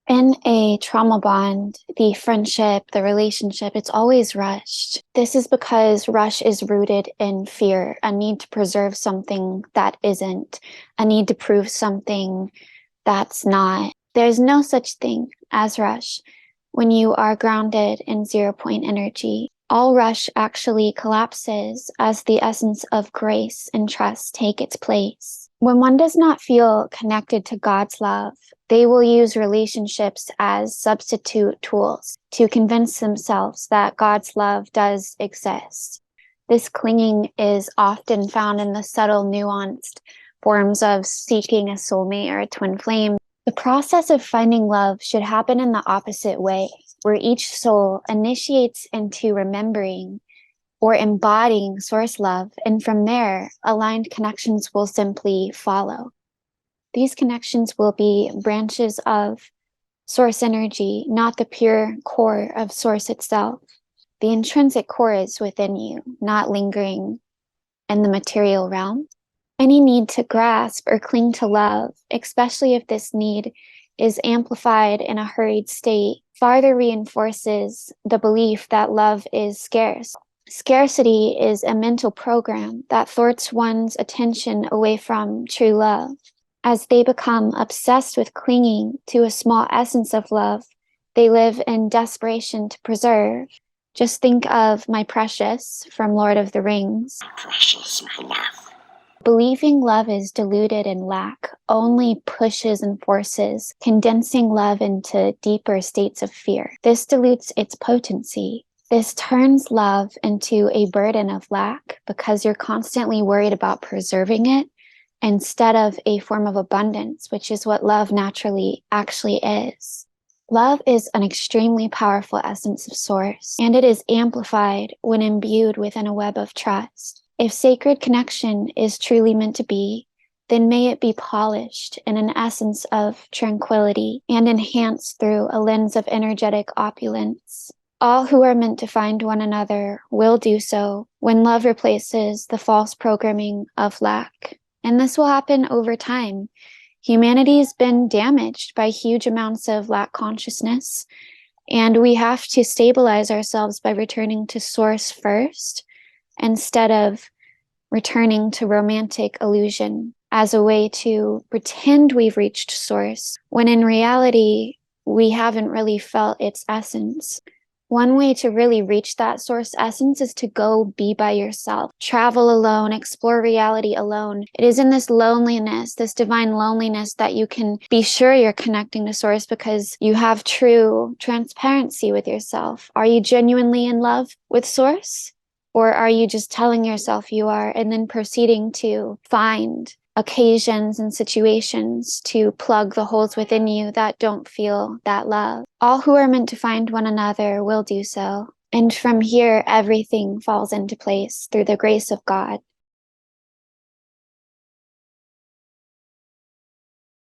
In a trauma bond, the friendship, the relationship, it's always rushed. This is because rush is rooted in fear, a need to preserve something that isn't, a need to prove something that's not. There's no such thing as rush when you are grounded in 0 point energy. All rush actually collapses as the essence of grace and trust take its place. When one does not feel connected to God's love, they will use relationships as substitute tools to convince themselves that God's love does exist. This clinging is often found in the subtle, nuanced forms of seeking a soulmate or a twin flame. The process of finding love should happen in the opposite way, where each soul initiates into remembering or embodying source love, and from there, aligned connections will simply follow. These connections will be branches of source energy, not the pure core of source itself. The intrinsic core is within you, not lingering in the material realm. Any need to grasp or cling to love, especially if this need is amplified in a hurried state, farther reinforces the belief that love is scarce. Scarcity is a mental program that thwarts one's attention away from true love. As they become obsessed with clinging to a small essence of love, they live in desperation to preserve. Just think of my precious from Lord of the Rings. My precious, my love. Believing love is deluded in lack only pushes and forces, condensing love into deeper states of fear. This dilutes its potency. This turns love into a burden of lack because you're constantly worried about preserving it instead of a form of abundance, which is what love naturally actually is. Love is an extremely powerful essence of source, and it is amplified when imbued within a web of trust. If sacred connection is truly meant to be, then may it be polished in an essence of tranquility and enhanced through a lens of energetic opulence. All who are meant to find one another will do so when love replaces the false programming of lack. And this will happen over time. Humanity's been damaged by huge amounts of lack consciousness, and we have to stabilize ourselves by returning to source first, instead of returning to romantic illusion as a way to pretend we've reached source, when in reality, we haven't really felt its essence. One way to really reach that source essence is to go be by yourself, travel alone, explore reality alone. It is in this loneliness, this divine loneliness, that you can be sure you're connecting to source because you have true transparency with yourself. Are you genuinely in love with source? Or are you just telling yourself you are and then proceeding to find occasions and situations to plug the holes within you that don't feel that love? All who are meant to find one another will do so. And from here, everything falls into place through the grace of God.